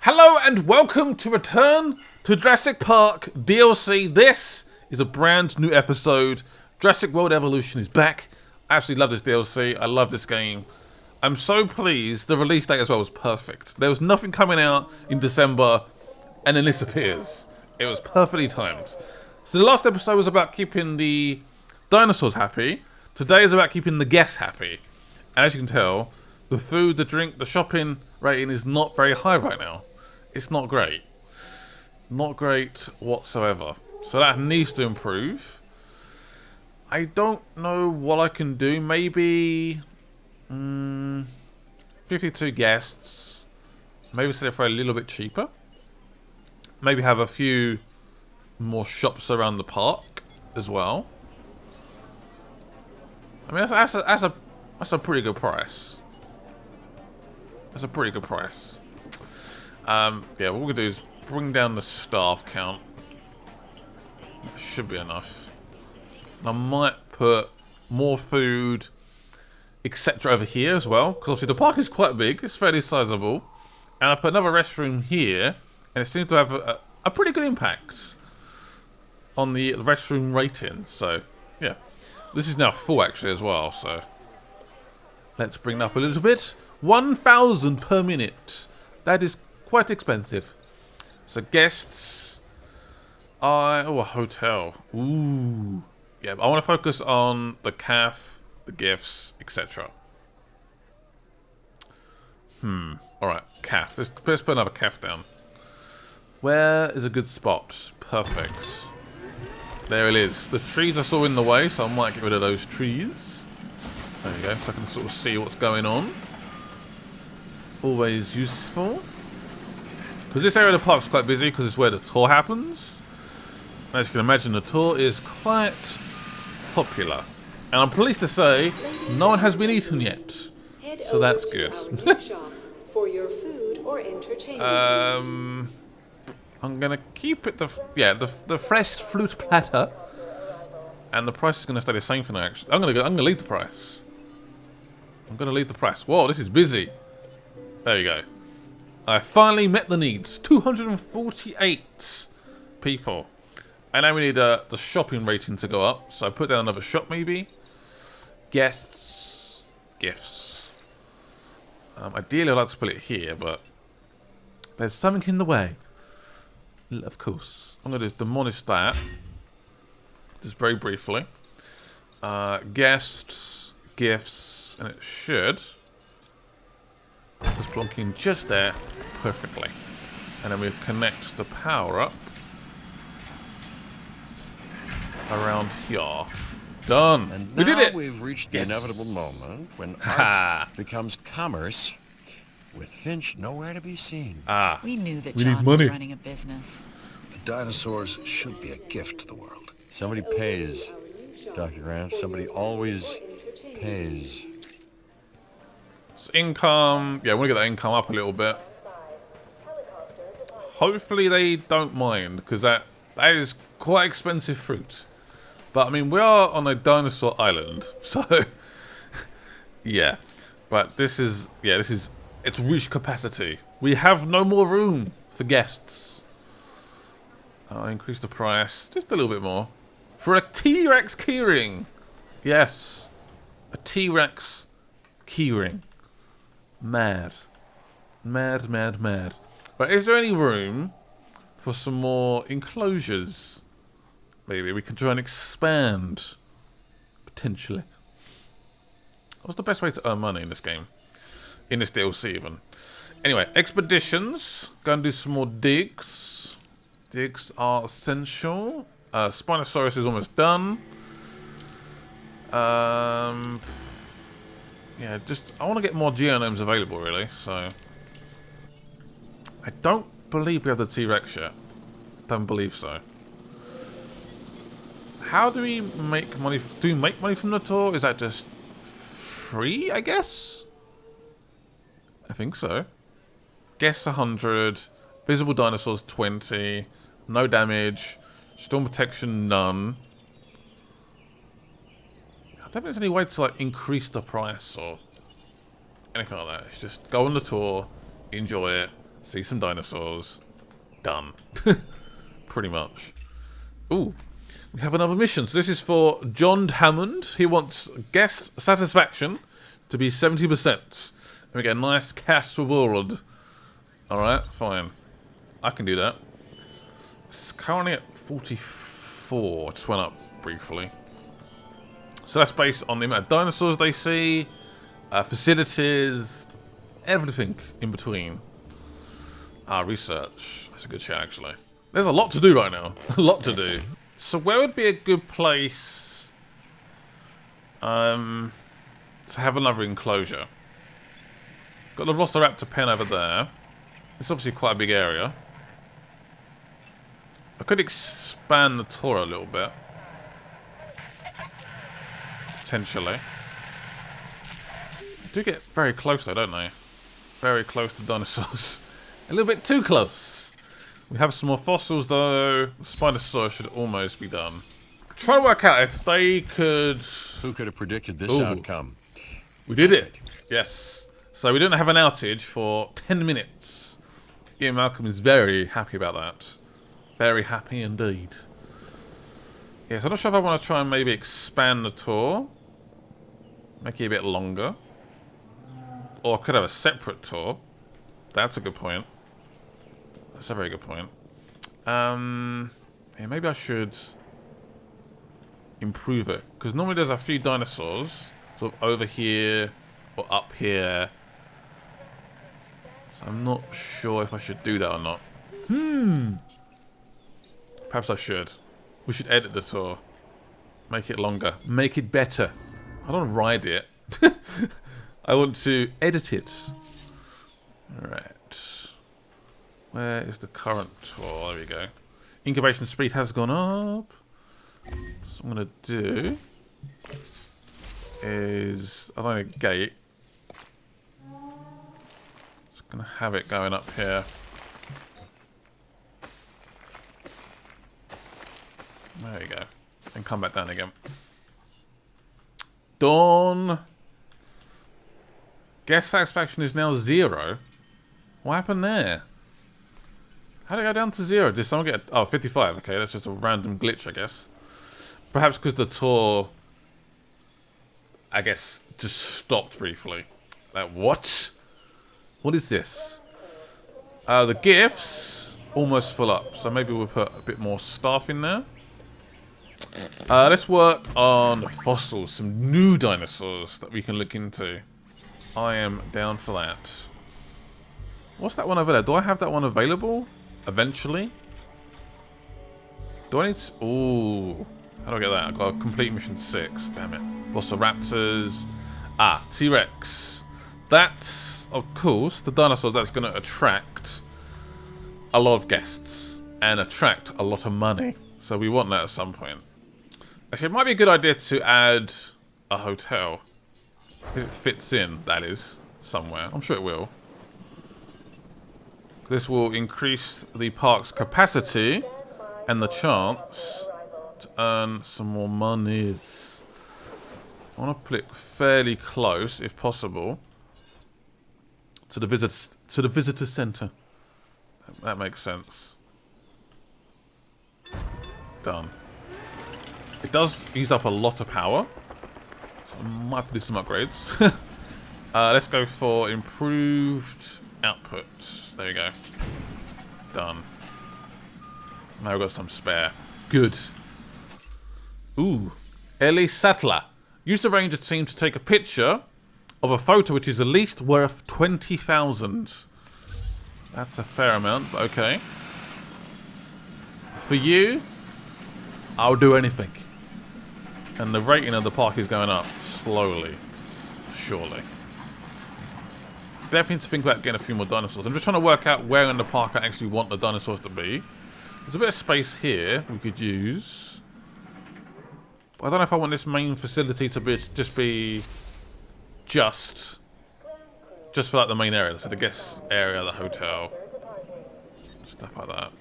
Hello and welcome to Return to Jurassic Park DLC. This is a brand new episode. Jurassic World Evolution is back. I absolutely love this DLC. I love this game. I'm so pleased. The release date as well was perfect. There was nothing coming out in December and then this appears. It was perfectly timed. So the last episode was about keeping the dinosaurs happy. Today is about keeping the guests happy. As you can tell, the food, the drink, the shopping rating is not very high right now. It's not great. Not great whatsoever. So that needs to improve. I don't know what I can do. Maybe 52 guests. Maybe set it for a little bit cheaper. Maybe have a few more shops around the park as well. I mean, that's a pretty good price. That's a pretty good price. Yeah, what we're gonna do is bring down the staff count. That should be enough. I might put more food, etc. over here as well, because obviously the park is quite big. It's fairly sizable, and I put another restroom here, and it seems to have a pretty good impact on the restroom rating. So, yeah, this is now full actually as well. So, let's bring it up a little bit. 1,000 per minute. That is quite expensive. So guests, a hotel. Ooh, yeah. I want to focus on the calf, the gifts, etc. All right, calf. Let's put another calf down. Where is a good spot? Perfect. There it is. The trees are sort of in the way, so I might get rid of those trees. There you go, so I can sort of see what's going on. Always useful. Because this area of the park is quite busy because it's where the tour happens. As you can imagine, the tour is quite popular. And I'm pleased to say, no one has been eaten yet. So that's good. For your food or entertainment. I'm gonna keep it the fresh fruit platter. And the price is gonna stay the same for now, actually. I'm gonna leave the price. I'm gonna leave the price. Whoa, this is busy. There you go. I finally met the needs. 248 people. And now we need the shopping rating to go up. So I put down another shop maybe. Guests. Gifts. Ideally I'd like to put it here, but there's something in the way. Of course. I'm going to just demolish that. Just very briefly. Guests. Gifts. And it should just plonk in just there perfectly. And then we connect the power up around here. Done. And we did it. We've reached the inevitable moment when art becomes commerce, with Finch nowhere to be seen. We knew that We John need was money. running a business. The dinosaurs should be a gift to the world. Somebody pays, Dr. Grant. Somebody always pays. So income, yeah, I want to get that income up a little bit. Hopefully they don't mind, because that is quite expensive fruit. But I mean, we are on a dinosaur island, so yeah. But this is it's reached capacity. We have no more room for guests. I'll increase the price just a little bit more for a T-Rex keyring. Yes, a T-Rex keyring. Mad. Mad, mad, mad. But is there any room for some more enclosures? Maybe we can try and expand. Potentially. What's the best way to earn money in this game? In this DLC even. Anyway, expeditions. Go and do some more digs. Digs are essential. Spinosaurus is almost done. Yeah, I want to get more genomes available, really, so... I don't believe we have the T-Rex yet. Don't believe so. How do we make money? Do we make money from the tour? Is that just free, I guess? I think so. Guess 100. Visible dinosaurs 20. No damage. Storm protection none. I don't think there's any way to like increase the price or anything like that. It's just go on the tour, enjoy it, See some dinosaurs. Done. Pretty much. Ooh. We have another mission. So this is for John Hammond. He wants guest satisfaction to be 70%. And we get a nice cash reward. Alright, fine. I can do that. It's currently at 44. Just went up briefly. So that's based on the amount of dinosaurs they see, facilities, everything in between. Research. That's a good shout, actually. There's a lot to do right now. A lot to do. So where would be a good place to have another enclosure? Got the Velociraptor pen over there. It's obviously quite a big area. I could expand the tour a little bit. Potentially. They do get very close though, don't they? Very close to dinosaurs. A little bit too close. We have some more fossils though. The Spinosaurus should almost be done. Try to work out if they could... Who could have predicted this outcome? We did it. Yes. So we didn't have an outage for 10 minutes. Ian Malcolm is very happy about that. Very happy indeed. Yes, I'm not sure if I want to try and maybe expand the tour. Make it a bit longer. Or I could have a separate tour. That's a good point. That's a very good point. Yeah, maybe I should improve it. Because normally there's a few dinosaurs sort of over here or up here. So I'm not sure if I should do that or not. Perhaps I should. We should edit the tour. Make it longer. Make it better. I don't want to ride it. I want to edit it. Alright. Where is the current tour? There we go. Incubation speed has gone up. So what I'm going to do is... I don't need a gate. Just going to have it going up here. There you go. And come back down again. Dawn. Guest satisfaction is now 0. What happened there? How did it go down to 0? Did someone get... Oh, 55. Okay, that's just a random glitch, I guess. Perhaps because the tour, I guess, just stopped briefly. Like, what? What is this? The gifts almost full up. So maybe we'll put a bit more stuff in there. Let's work on fossils. Some new dinosaurs that we can look into. I am down for that. What's that one over there? Do I have that one available? Eventually? Do I need to... Ooh. How do I get that? I've got to complete mission 6. Damn it. Velociraptors. T-Rex. That's, of course, the dinosaur that's going to attract a lot of guests. And attract a lot of money. So we want that at some point. Actually, it might be a good idea to add a hotel. If it fits in, that is, somewhere. I'm sure it will. This will increase the park's capacity and the chance to earn some more monies. I want to put it fairly close, if possible, to the visitor centre. That makes sense. Done. It does use up a lot of power, so I might have to do some upgrades. Let's go for improved output. There you go. Done. Now we've got some spare. Good. Ooh. Ellie Sattler. Use the ranger team to take a picture of a photo which is at least worth 20,000. That's a fair amount, but okay. For you, I'll do anything. And the rating of the park is going up slowly. Surely. Definitely need to think about getting a few more dinosaurs. I'm just trying to work out where in the park I actually want the dinosaurs to be. There's a bit of space here we could use. But I don't know if I want this main facility to be just for like the main area. So the guest area, the hotel. Stuff like that.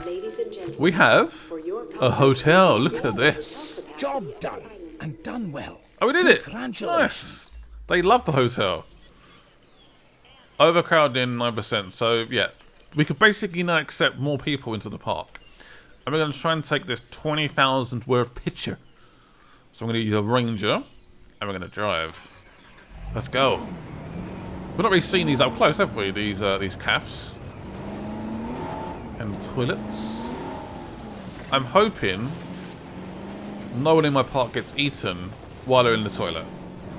Ladies and gentlemen, We have for your a hotel. Look at this. Job done, and done well. Oh, we did it. Congratulations. Nice. They love the hotel. Overcrowding 9%. So yeah, we could basically now accept more people into the park. And we're going to try and take this 20,000 worth picture. So I'm going to use a ranger, and we're going to drive. Let's go. We've not really seen these up close, have we? These calves and toilets. I'm hoping no one in my park gets eaten while they're in the toilet.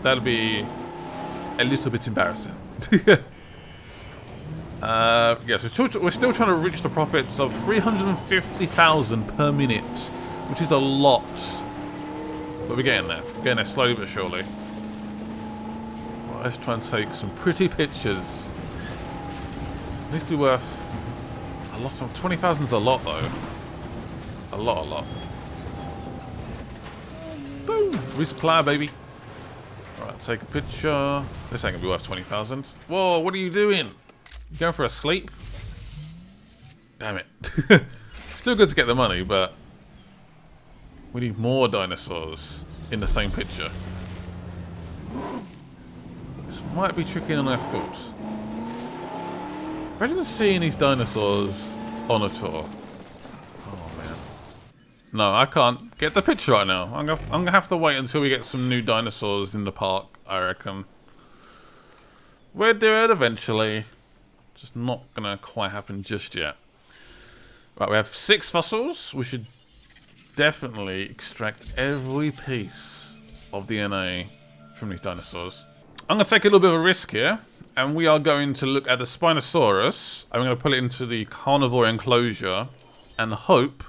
That'll be a little bit embarrassing. Yeah, so we're still trying to reach the profits of 350,000 per minute, which is a lot. But we're getting there. We're getting there slowly but surely. Right, let's try and take some pretty pictures. These do worth a lot. 20,000 is a lot, though. A lot. Boom! Resupply, baby. Right, take a picture. This ain't gonna be worth 20,000. Whoa, what are you doing? You going for a sleep? Damn it. Still good to get the money, but we need more dinosaurs in the same picture. This might be tricky on our foot. Imagine seeing these dinosaurs on a tour. Oh man. No, I can't get the picture right now. I'm gonna have to wait until we get some new dinosaurs in the park, I reckon. We'll do it eventually. Just not gonna quite happen just yet. Right, we have 6 fossils. We should definitely extract every piece of DNA from these dinosaurs. I'm gonna take a little bit of a risk here, and we are going to look at the Spinosaurus. I'm gonna put it into the carnivore enclosure and hope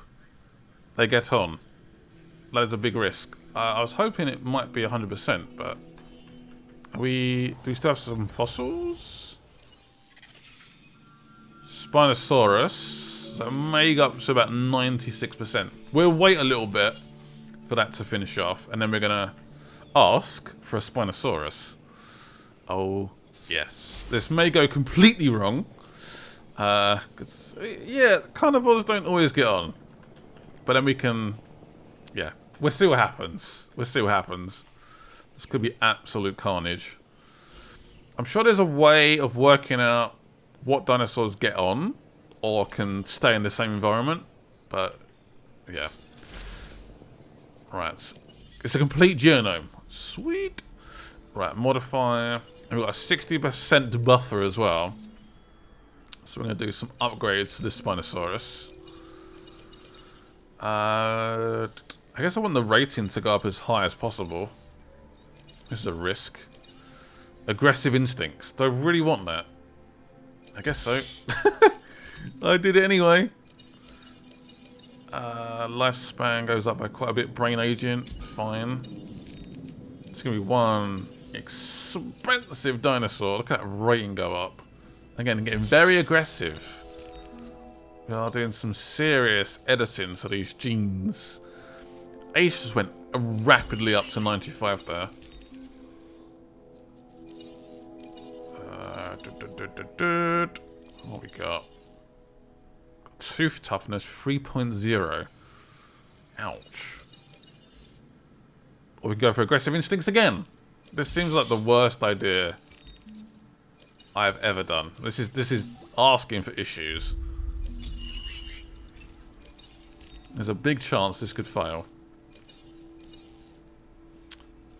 they get on. That is a big risk. I was hoping it might be 100%, but do we still have some fossils? Spinosaurus, so may go up to about 96%. We'll wait a little bit for that to finish off, and then we're gonna ask for a Spinosaurus. Oh yes, this may go completely wrong, because yeah, carnivores don't always get on, but then we can, yeah, we'll see what happens. We'll see what happens. This could be absolute carnage. I'm sure there's a way of working out what dinosaurs get on or can stay in the same environment, but yeah. Right, it's a complete genome. Sweet. Right, modify, and we've got a 60% buffer as well, so we're going to do some upgrades to this Spinosaurus. I guess I want the rating to go up as high as possible. This is a risk. Aggressive instincts, do I really want that? I guess so. I did it anyway. Lifespan goes up by quite a bit. Brain aging, fine. It's going to be one expensive dinosaur. Look at that rating go up. Again, getting very aggressive. We are doing some serious editing to these genes. Age just went rapidly up to 95 there. What we got? Tooth toughness 3.0. Ouch. Or we go for aggressive instincts again. This seems like the worst idea I've ever done. This is asking for issues. There's a big chance this could fail.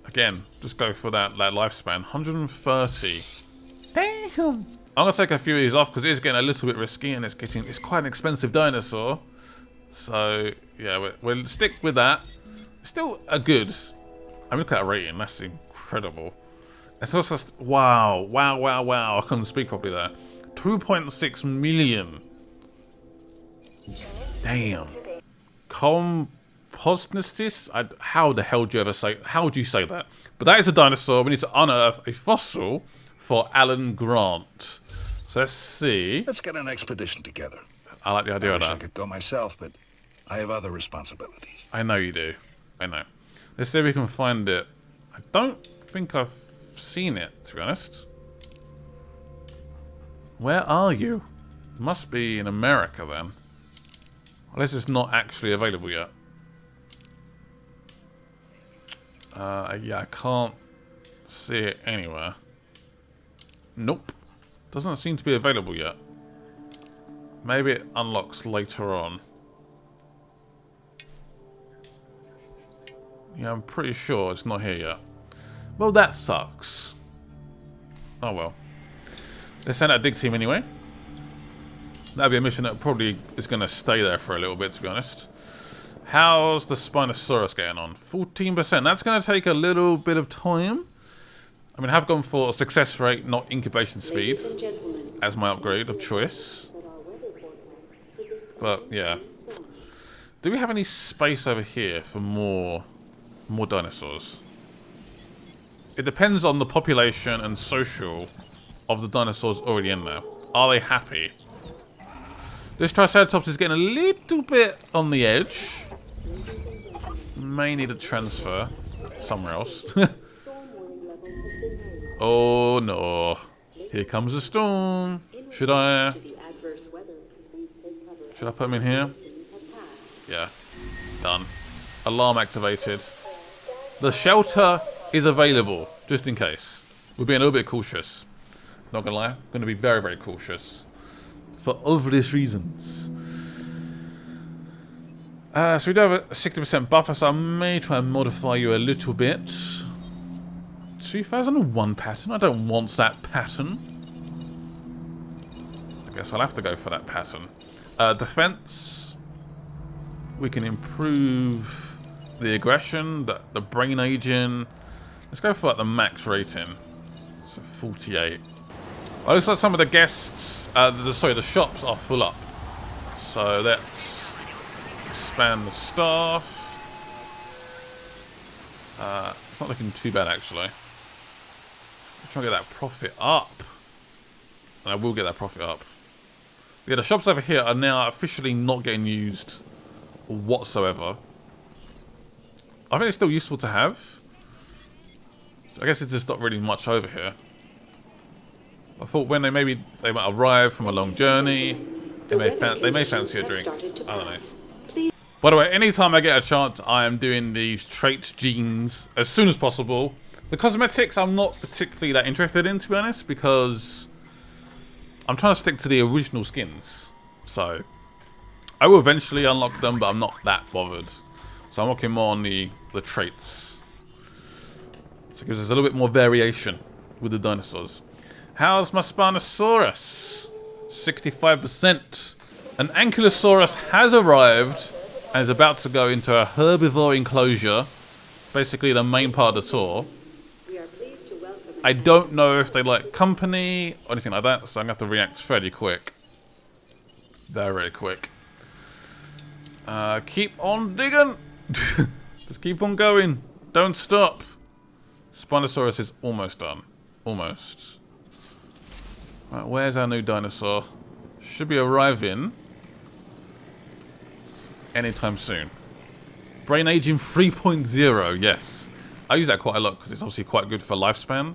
Again, just go for that lifespan. 130. Damn. I'm gonna take a few of these off because it is getting a little bit risky, and it's quite an expensive dinosaur. So yeah, we'll stick with that. Still a good. I mean, look at that rating. That's incredible. It's also wow. I couldn't speak properly there. 2.6 million. Damn. Compostnistis? How the hell do you ever say? How would you say that? But that is a dinosaur. We need to unearth a fossil for Alan Grant. So let's see. Let's get an expedition together. I like the idea of I that. could go myself, but I have other responsibilities. I know you do. I know. Let's see if we can find it. I don't think I've seen it, to be honest. Where are you? Must be in America then. Unless it's not actually available yet. Yeah, I can't see it anywhere. Nope. Doesn't seem to be available yet. Maybe it unlocks later on. Yeah, I'm pretty sure it's not here yet. Well, that sucks. Oh well. Let's send out a dig team anyway. That'll be a mission that probably is going to stay there for a little bit, to be honest. How's the Spinosaurus getting on? 14%. That's going to take a little bit of time. I mean, I have gone for success rate, not incubation speed, as my upgrade of choice. But, yeah. Do we have any space over here for more dinosaurs? It depends on the population and social of the dinosaurs already in there. Are they happy? This Triceratops is getting a little bit on the edge. May need a transfer somewhere else. Oh no. Here comes a storm. Should I put him in here? Yeah. Done. Alarm activated. The shelter is available, just in case. We're being a little bit cautious. Not gonna lie. Gonna be very, very cautious. For obvious reasons. So we do have a 60% buffer, so I may try and modify you a little bit. 2001 pattern? I don't want that pattern. I guess I'll have to go for that pattern. Defense. We can improve the aggression, the brain aging. Let's go for like the max rating. So 48. Well, looks like some of the guests, the shops are full up. So let's expand the staff. It's not looking too bad actually. I'm trying to get that profit up. And I will get that profit up. Yeah, the shops over here are now officially not getting used whatsoever. I think it's still useful to have. I guess it's just not really much over here. I thought when they might arrive from a long journey, they may fancy a drink. I don't know. By the way, anytime I get a chance, I am doing these traits genes as soon as possible. The cosmetics I'm not particularly that interested in, to be honest, because I'm trying to stick to the original skins. So I will eventually unlock them, but I'm not that bothered. So I'm looking more on the traits. So it gives us a little bit more variation with the dinosaurs. How's my Spinosaurus? 65%. An Ankylosaurus has arrived and is about to go into a herbivore enclosure. Basically the main part of the tour. I don't know if they like company or anything like that, so I'm going to have to react fairly quick. Very quick. Keep on digging. Just keep on going. Don't stop. Spinosaurus is almost done. Almost. Right, where's our new dinosaur? Should be arriving anytime soon. Brain aging 3.0, yes. I use that quite a lot because it's obviously quite good for lifespan.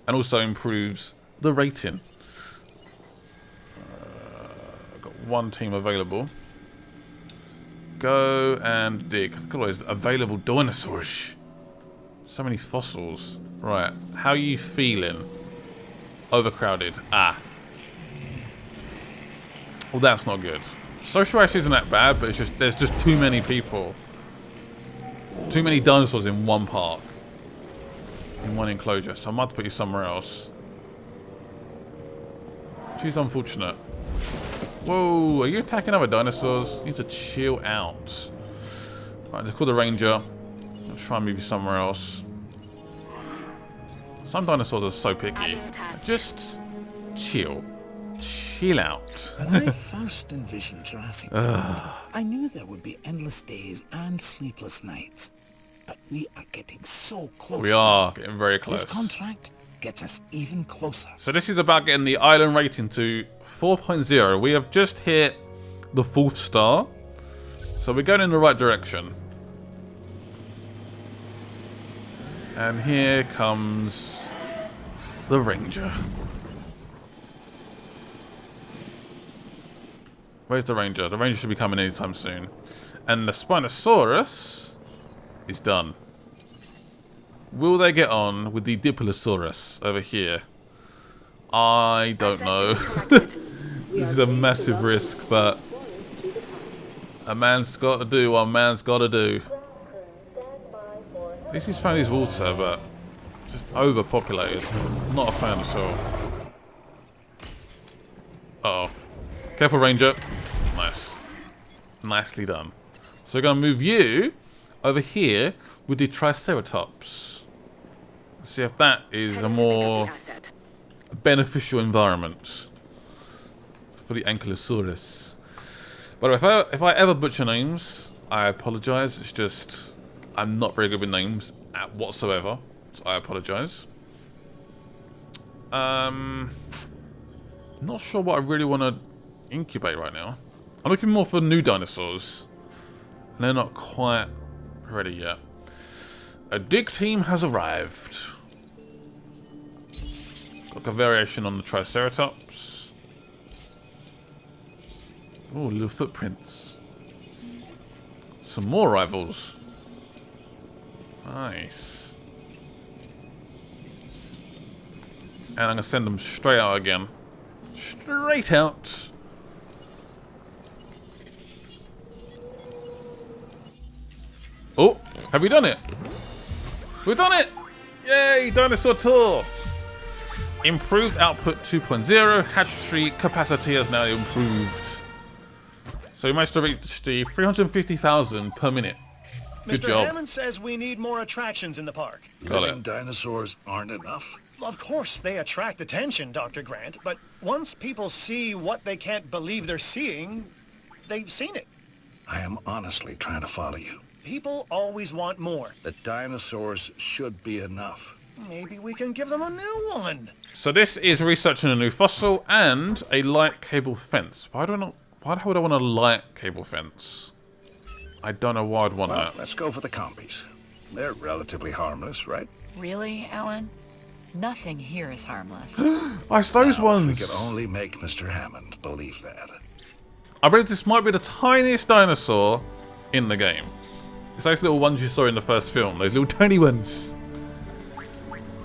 And also improves the rating. I've got one team available. Go and dig. Look at all those available dinosaurs. So many fossils. Right, how are you feeling? Overcrowded. Ah. Well, that's not good. Social actually isn't that bad, but it's just there's just too many people. Too many dinosaurs in one park. In one enclosure. So I might have to put you somewhere else. Which is unfortunate. Whoa, are you attacking other dinosaurs? You need to chill out. Right, just call the ranger. I'll try and move you somewhere else. Some dinosaurs are so picky. Just chill. Chill out. When I first envisioned Jurassic World, I knew there would be endless days and sleepless nights. But we are getting so close. We are getting very close. This contract gets us even closer. So this is about getting the island rating to 4.0. We have just hit the 4th star. So we're going in the right direction. And here comes the ranger. Where's the ranger? The ranger should be coming anytime soon. And the Spinosaurus is done. Will they get on with the Diplosaurus over here? I don't know. This is a massive risk, but a man's got to do what a man's got to do. At least he's found his water, but just overpopulated. Not a fan at all. Uh-oh. Careful, Ranger. Nice. Nicely done. So we're going to move you over here with the Triceratops. Let's see if that is a more beneficial environment for the Ankylosaurus. But if I ever butcher names, I apologise. It's just I'm not very good with names whatsoever, so I apologise. Not sure what I really want to incubate right now. I'm looking more for new dinosaurs. And they're not quite ready yet. A dig team has arrived. Got a variation on the Triceratops. Oh, little footprints. Some more rivals. Nice. And I'm going to send them straight out again. Straight out. Oh, have we done it? We've done it! Yay, dinosaur tour! Improved output 2.0. Hatchery capacity has now improved. So we managed to reach the 350,000 per minute. Good Mr. job. Hammond says we need more attractions in the park. Got Living it. dinosaurs aren't enough. Of course, they attract attention, Dr. Grant, but once people see what they can't believe they're seeing, they've seen it. I am honestly trying to follow you. People always want more. The dinosaurs should be enough. Maybe we can give them a new one. So this is researching a new fossil and a light cable fence. Why the hell would I want a light cable fence? I don't know why I'd want Well, that. let's go for the combies. They're relatively harmless, right? Really, Alan? Nothing here is harmless. It's those Now, if we ones. could only make Mr. Hammond believe that. I believe this might be the tiniest dinosaur in the game. It's those little ones you saw in the first film. Those little tiny ones.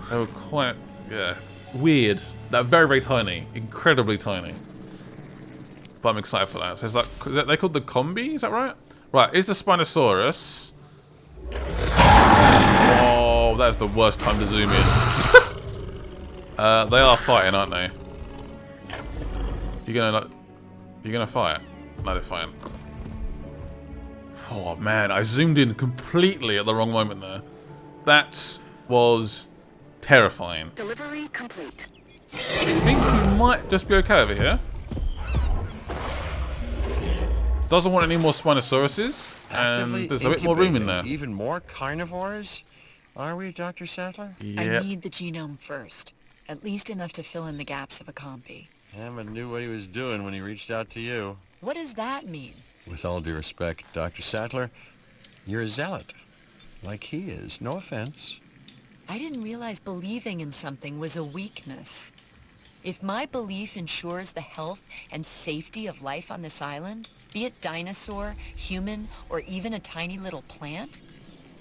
They were quite, yeah, weird. They're very, very tiny. Incredibly tiny. But I'm excited for that. So it's like, they're called the combi, is that right? Right, is the Spinosaurus. Oh, that's the worst time to zoom in. They are fighting, aren't they? You're gonna fight? No, they're fighting. Oh man, I zoomed in completely at the wrong moment there. That was terrifying. Delivery complete. I think we might just be okay over here. Doesn't want any more Spinosauruses, Actively and there's a bit more room in incubating there. Even more carnivores? Are we, Dr. Sattler? I Yep. need the genome first. At least enough to fill in the gaps of a combi. Hammond knew what he was doing when he reached out to you. What does that mean? With all due respect, Dr. Sattler, you're a zealot. Like he is. No offense. I didn't realize believing in something was a weakness. If my belief ensures the health and safety of life on this island, be it dinosaur, human, or even a tiny little plant,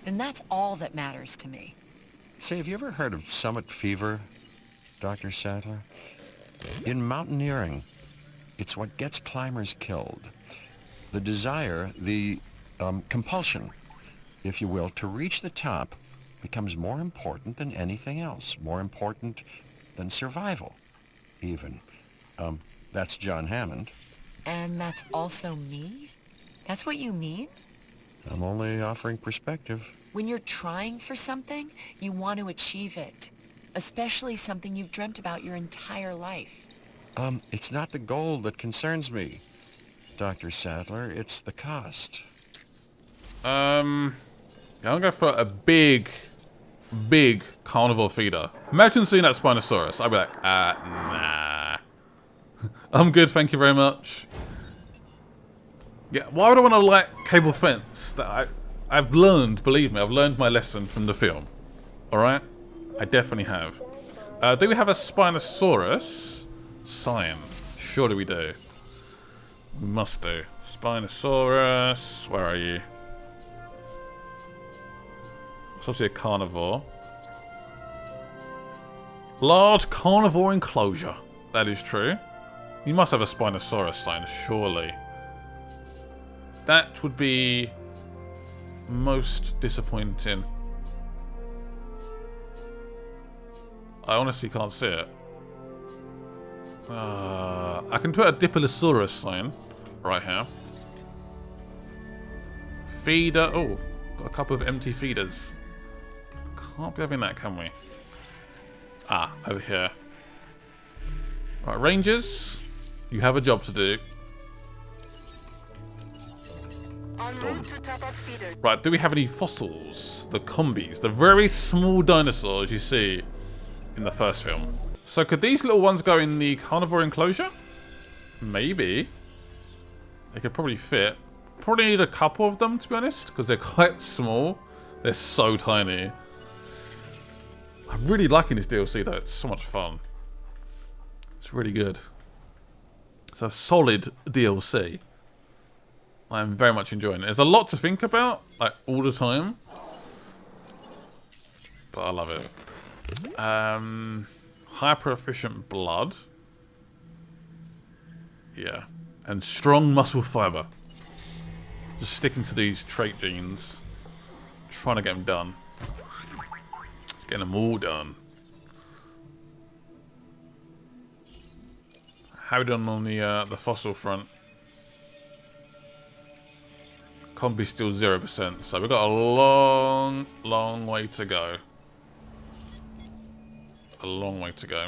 then that's all that matters to me. Say, have you ever heard of summit fever, Dr. Sattler? In mountaineering, it's what gets climbers killed. The desire, the compulsion, if you will, to reach the top becomes more important than anything else, more important than survival, even. That's John Hammond. And that's also me? That's what you mean? I'm only offering perspective. When you're trying for something, you want to achieve it. Especially something you've dreamt about your entire life. It's not the goal that concerns me, Dr. Sattler. It's the cost. I'm going for a big carnivore feeder. Imagine seeing that Spinosaurus. I'd be like, nah. I'm good, thank you very much. Yeah, why would I want a light cable fence? That I've learned, believe me, I've learned my lesson from the film. Alright? I definitely have. Do we have a Spinosaurus sign? Surely we do. We must do. Spinosaurus, where are you? It's obviously a carnivore. Large carnivore enclosure. That is true. You must have a Spinosaurus sign, surely. That would be most disappointing. I honestly can't see it. I can put a Diplosaurus sign right here. Feeder. Oh, got a couple of empty feeders. Can't be having that, can we? Ah, over here. Right, Rangers, you have a job to do. Right, do we have any fossils? The combis, the very small dinosaurs you see in the first film. So could these little ones go in the carnivore enclosure? Maybe. They could probably fit. Probably need a couple of them, to be honest, because they're quite small. They're so tiny. I'm really liking this DLC though, it's so much fun. It's really good. It's a solid DLC. I'm very much enjoying it. There's a lot to think about, like, all the time. But I love it. Hyper efficient blood. Yeah. And strong muscle fiber. Just sticking to these trait genes. Trying to get them done. Just getting them all done. How are we doing on the fossil front? Combi still 0%, so we've got a long, long way to go. A long way to go.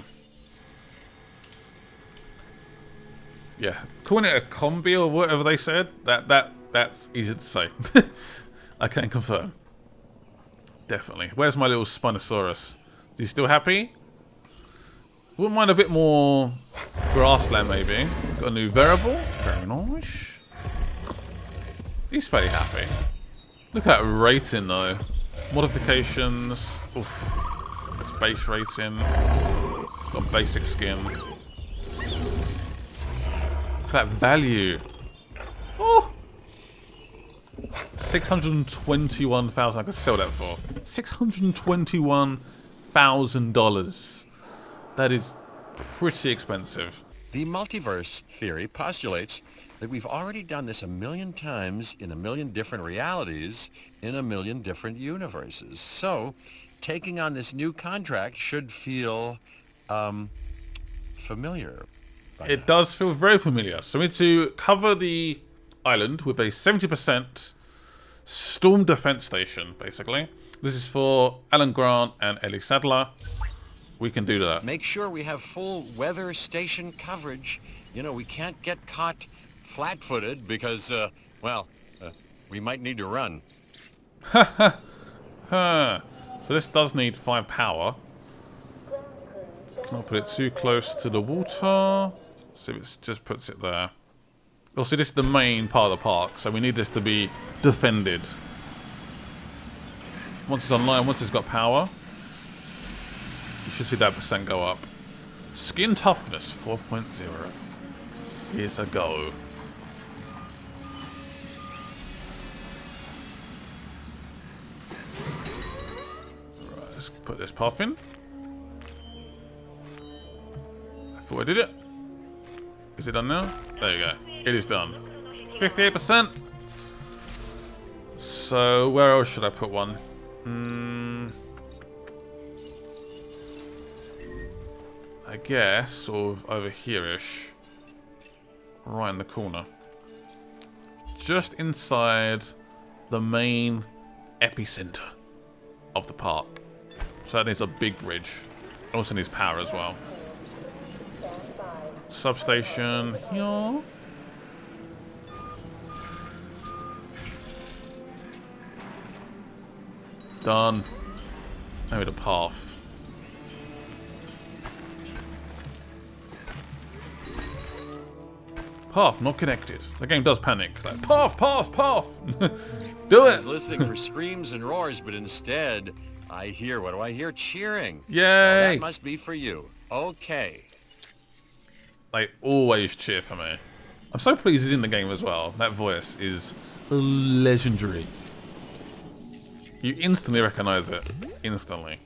Yeah, calling it a combi or whatever they said, that's easy to say. I can confirm. Definitely. Where's my little Spinosaurus? Is he still happy? Wouldn't mind a bit more grassland, maybe. Got a new variable. Very nice. He's fairly happy. Look at that rating, though. Modifications. Oof. Space rating. Got basic skin. Look at that value. Oh! 621,000. I could sell that for $621,000. That is pretty expensive. The multiverse theory postulates that we've already done this a million times in a million different realities in a million different universes. So, taking on this new contract should feel, familiar. It does feel very familiar. So we need to cover the island with a 70% storm defense station, basically. This is for Alan Grant and Ellie Sadler. We can do that. Make sure we have full weather station coverage. You know, we can't get caught flat-footed because, we might need to run. So this does need 5 power. Not put it too close to the water. See if it just puts it there. Also, this is the main part of the park, so we need this to be defended. Once it's online, once it's got power, you should see that percent go up. Skin toughness 4.0. Here's a go. Right, let's put this path in. I thought I did it. Is it done now? There you go. It is done. 58%. So where else should I put one? I guess sort of over here-ish. Right in the corner. Just inside the main epicenter of the park. So that needs a big bridge. It also needs power as well. Substation here. Done. Maybe the path. Path not connected. The game does panic. Like, path, path, path. Do I it. was listening for screams and roars, but instead, I hear, what do I hear? Cheering. Yay. Well, that must be for you. Okay. They always cheer for me. I'm so pleased he's in the game as well. That voice is legendary. You instantly recognize it. Instantly.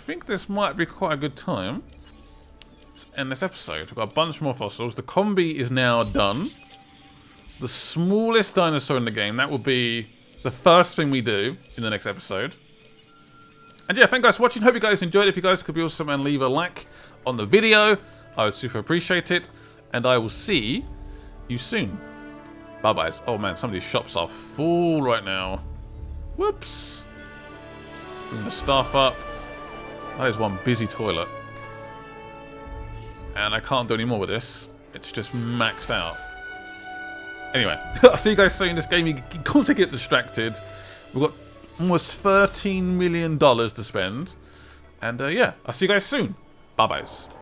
think this might be quite a good time to end this episode. We've got a bunch more fossils. The combi is now done. The smallest dinosaur in the game, that will be the first thing we do in the next episode. And yeah, thank you guys for watching. Hope you guys enjoyed. If you guys could be awesome and leave a like on the video, I would super appreciate it. And I will see you soon. Bye-bye. Oh man, some of these shops are full right now. Whoops. Bring the staff up. That is one busy toilet. And I can't do any more with this. It's just maxed out. Anyway, I'll see you guys soon. This game, you can't get distracted. We've got almost $13 million to spend. And yeah, I'll see you guys soon. Bye-bye.